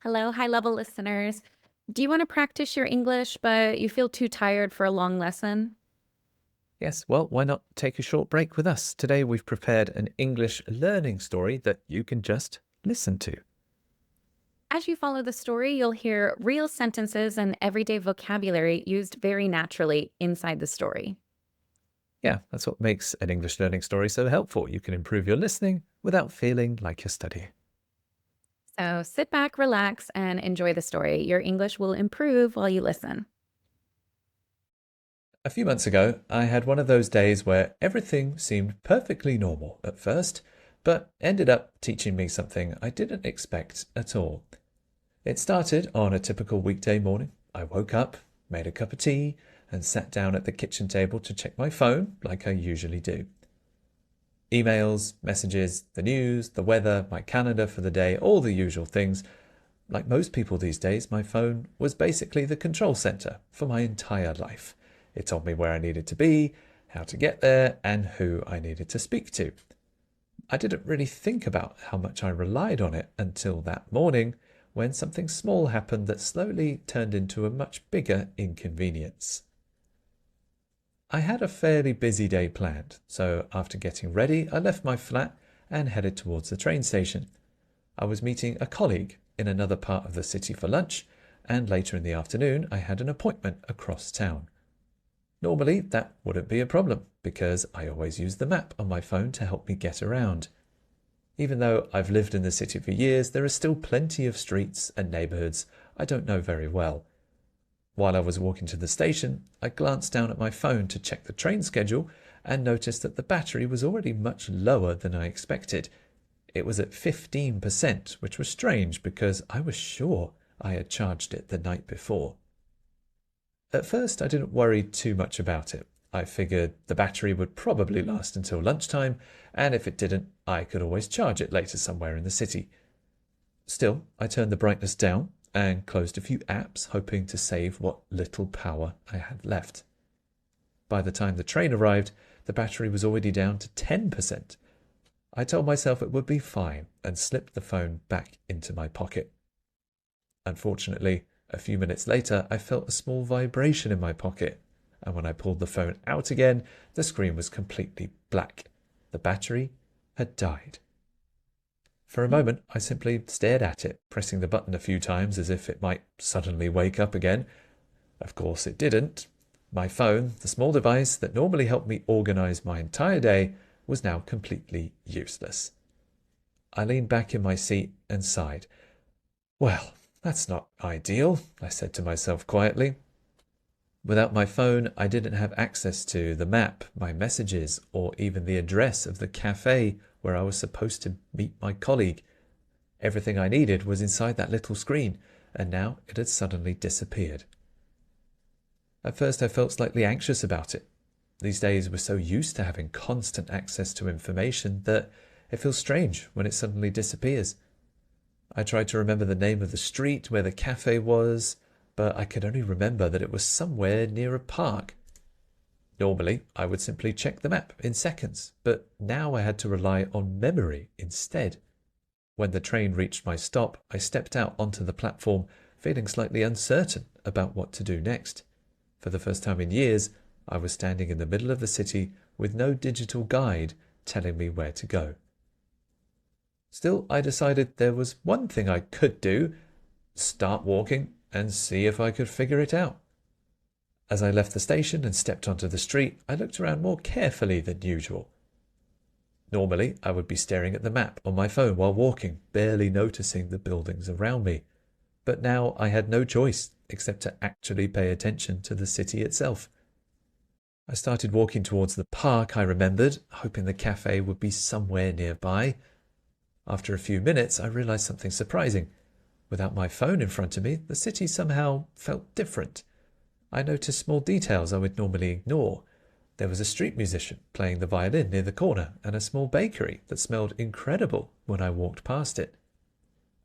Hello, high level listeners. Do you want to practice your English, but you feel too tired for a long lesson? Yes, well, why not take a short break with us? Today we've prepared an English learning story that you can just listen to. As you follow the story, you'll hear real sentences and everyday vocabulary used very naturally inside the story. Yeah, that's what makes an English learning story so helpful. You can improve your listening without feeling like you're studying. So sit back, relax, and enjoy the story. Your English will improve while you listen. A few months ago, I had one of those days where everything seemed perfectly normal at first, but ended up teaching me something I didn't expect at all. It started on a typical weekday morning. I woke up, made a cup of tea, and sat down at the kitchen table to check my phone like I usually do. Emails, messages, the news, the weather, my calendar for the day, all the usual things. Like most people these days, my phone was basically the control center for my entire life. It told me where I needed to be, how to get there, and who I needed to speak to. I didn't really think about how much I relied on it until that morning when something small happened that slowly turned into a much bigger inconvenience. I had a fairly busy day planned, so after getting ready, I left my flat and headed towards the train station. I was meeting a colleague in another part of the city for lunch, and later in the afternoon, I had an appointment across town. Normally, that wouldn't be a problem because I always use the map on my phone to help me get around. Even though I've lived in the city for years, there are still plenty of streets and neighborhoods I don't know very well. While I was walking to the station, I glanced down at my phone to check the train schedule and noticed that the battery was already much lower than I expected. It was at 15%, which was strange because I was sure I had charged it the night before. At first, I didn't worry too much about it. I figured the battery would probably last until lunchtime, and if it didn't, I could always charge it later somewhere in the city. Still, I turned the brightness down and closed a few apps, hoping to save what little power I had left. By the time the train arrived, the battery was already down to 10%. I told myself it would be fine and slipped the phone back into my pocket. Unfortunately, a few minutes later, I felt a small vibration in my pocket, and when I pulled the phone out again, the screen was completely black. The battery had died. For a moment, I simply stared at it, pressing the button a few times as if it might suddenly wake up again. Of course, it didn't. My phone, the small device that normally helped me organize my entire day, was now completely useless. I leaned back in my seat and sighed. Well, that's not ideal, I said to myself quietly. Without my phone, I didn't have access to the map, my messages, or even the address of the cafe where I was supposed to meet my colleague. Everything I needed was inside that little screen, and now it had suddenly disappeared. At first, I felt slightly anxious about it. These days, we're so used to having constant access to information that it feels strange when it suddenly disappears. I tried to remember the name of the street where the cafe was, but I could only remember that it was somewhere near a park. Normally, I would simply check the map in seconds, but now I had to rely on memory instead. When the train reached my stop, I stepped out onto the platform, feeling slightly uncertain about what to do next. For the first time in years, I was standing in the middle of the city with no digital guide telling me where to go. Still, I decided there was one thing I could do: start walking and see if I could figure it out. As I left the station and stepped onto the street, I looked around more carefully than usual. Normally, I would be staring at the map on my phone while walking, barely noticing the buildings around me. But now I had no choice except to actually pay attention to the city itself. I started walking towards the park I remembered, hoping the cafe would be somewhere nearby. After a few minutes, I realized something surprising. Without my phone in front of me, the city somehow felt different. I noticed small details I would normally ignore. There was a street musician playing the violin near the corner and a small bakery that smelled incredible when I walked past it.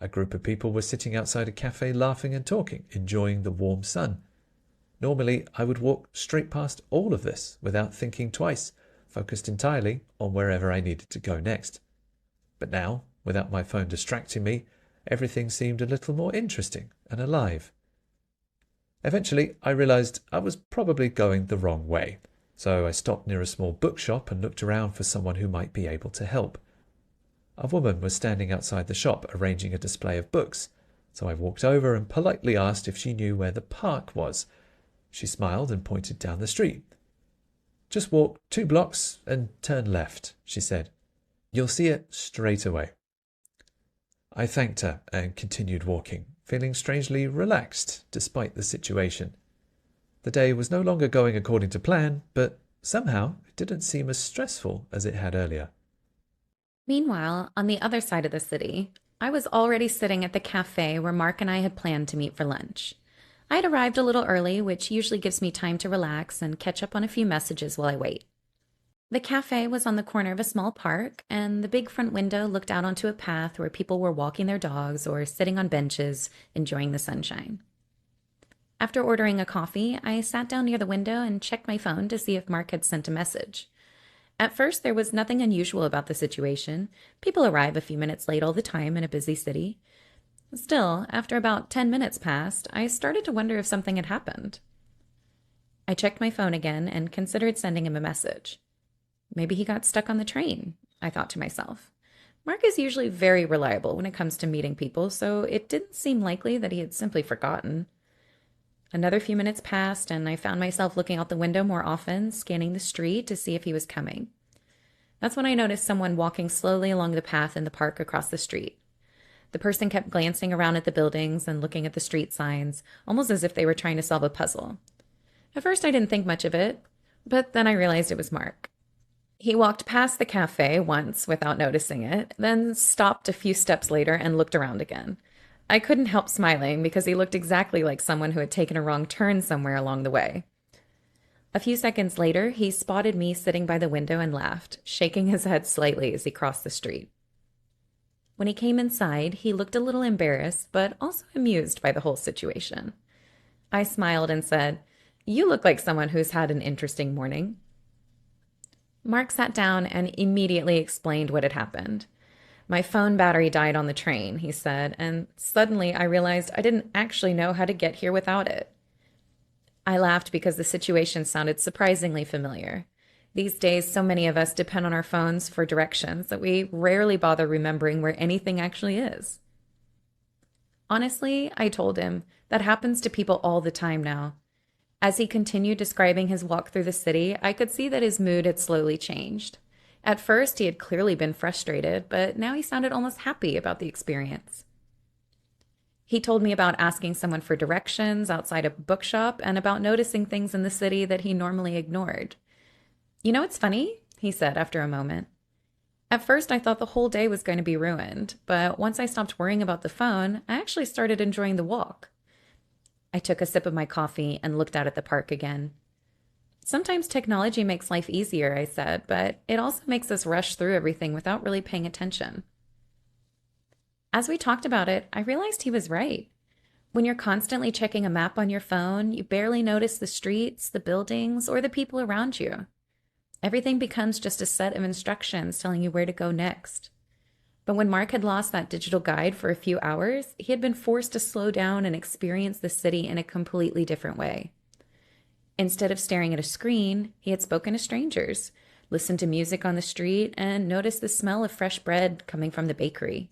A group of people were sitting outside a cafe laughing and talking, enjoying the warm sun. Normally, I would walk straight past all of this without thinking twice, focused entirely on wherever I needed to go next. But now, without my phone distracting me, everything seemed a little more interesting and alive. Eventually, I realized I was probably going the wrong way, so I stopped near a small bookshop and looked around for someone who might be able to help. A woman was standing outside the shop arranging a display of books, so I walked over and politely asked if she knew where the park was. She smiled and pointed down the street. "Just walk 2 blocks and turn left," she said. "You'll see it straight away." I thanked her and continued walking, feeling strangely relaxed despite the situation. The day was no longer going according to plan, but somehow it didn't seem as stressful as it had earlier. Meanwhile, on the other side of the city, I was already sitting at the cafe where Mark and I had planned to meet for lunch. I had arrived a little early, which usually gives me time to relax and catch up on a few messages while I wait. The cafe was on the corner of a small park, and the big front window looked out onto a path where people were walking their dogs or sitting on benches, enjoying the sunshine. After ordering a coffee, I sat down near the window and checked my phone to see if Mark had sent a message. At first, there was nothing unusual about the situation. People arrive a few minutes late all the time in a busy city. Still, after about 10 minutes passed, I started to wonder if something had happened. I checked my phone again and considered sending him a message. Maybe he got stuck on the train, I thought to myself. Mark is usually very reliable when it comes to meeting people, so it didn't seem likely that he had simply forgotten. Another few minutes passed, and I found myself looking out the window more often, scanning the street to see if he was coming. That's when I noticed someone walking slowly along the path in the park across the street. The person kept glancing around at the buildings and looking at the street signs, almost as if they were trying to solve a puzzle. At first, I didn't think much of it, but then I realized it was Mark. He walked past the cafe once without noticing it, then stopped a few steps later and looked around again. I couldn't help smiling because he looked exactly like someone who had taken a wrong turn somewhere along the way. A few seconds later, he spotted me sitting by the window and laughed, shaking his head slightly as he crossed the street. When he came inside, he looked a little embarrassed, but also amused by the whole situation. I smiled and said, "You look like someone who's had an interesting morning." Mark sat down and immediately explained what had happened. "My phone battery died on the train," he said, "and suddenly I realized I didn't actually know how to get here without it." I laughed because the situation sounded surprisingly familiar. These days, so many of us depend on our phones for directions that we rarely bother remembering where anything actually is. Honestly, I told him, that happens to people all the time now. As he continued describing his walk through the city, I could see that his mood had slowly changed. At first, he had clearly been frustrated, but now he sounded almost happy about the experience. He told me about asking someone for directions outside a bookshop and about noticing things in the city that he normally ignored. "You know, it's funny," he said after a moment. "At first, I thought the whole day was going to be ruined, but once I stopped worrying about the phone, I actually started enjoying the walk." I took a sip of my coffee and looked out at the park again. "Sometimes technology makes life easier," I said, "but it also makes us rush through everything without really paying attention." As we talked about it, I realized he was right. When you're constantly checking a map on your phone, you barely notice the streets, the buildings, or the people around you. Everything becomes just a set of instructions telling you where to go next. But when Mark had lost that digital guide for a few hours, he had been forced to slow down and experience the city in a completely different way. Instead of staring at a screen, he had spoken to strangers, listened to music on the street, and noticed the smell of fresh bread coming from the bakery.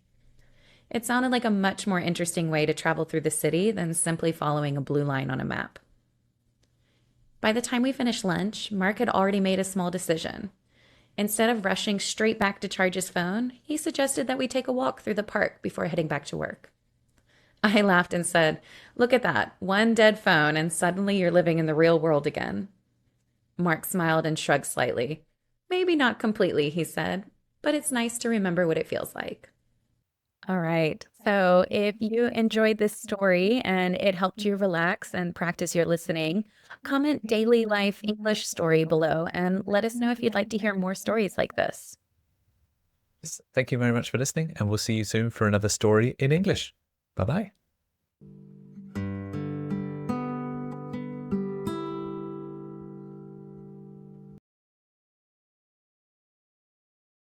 It sounded like a much more interesting way to travel through the city than simply following a blue line on a map. By the time we finished lunch, Mark had already made a small decision. Instead of rushing straight back to charge his phone, he suggested that we take a walk through the park before heading back to work. I laughed and said, "Look at that, one dead phone, and suddenly you're living in the real world again." Mark smiled and shrugged slightly. "Maybe not completely," he said, "but it's nice to remember what it feels like." All right. So if you enjoyed this story and it helped you relax and practice your listening, comment daily life English story below and let us know if you'd like to hear more stories like this. Thank you very much for listening, and we'll see you soon for another story in English. Bye bye.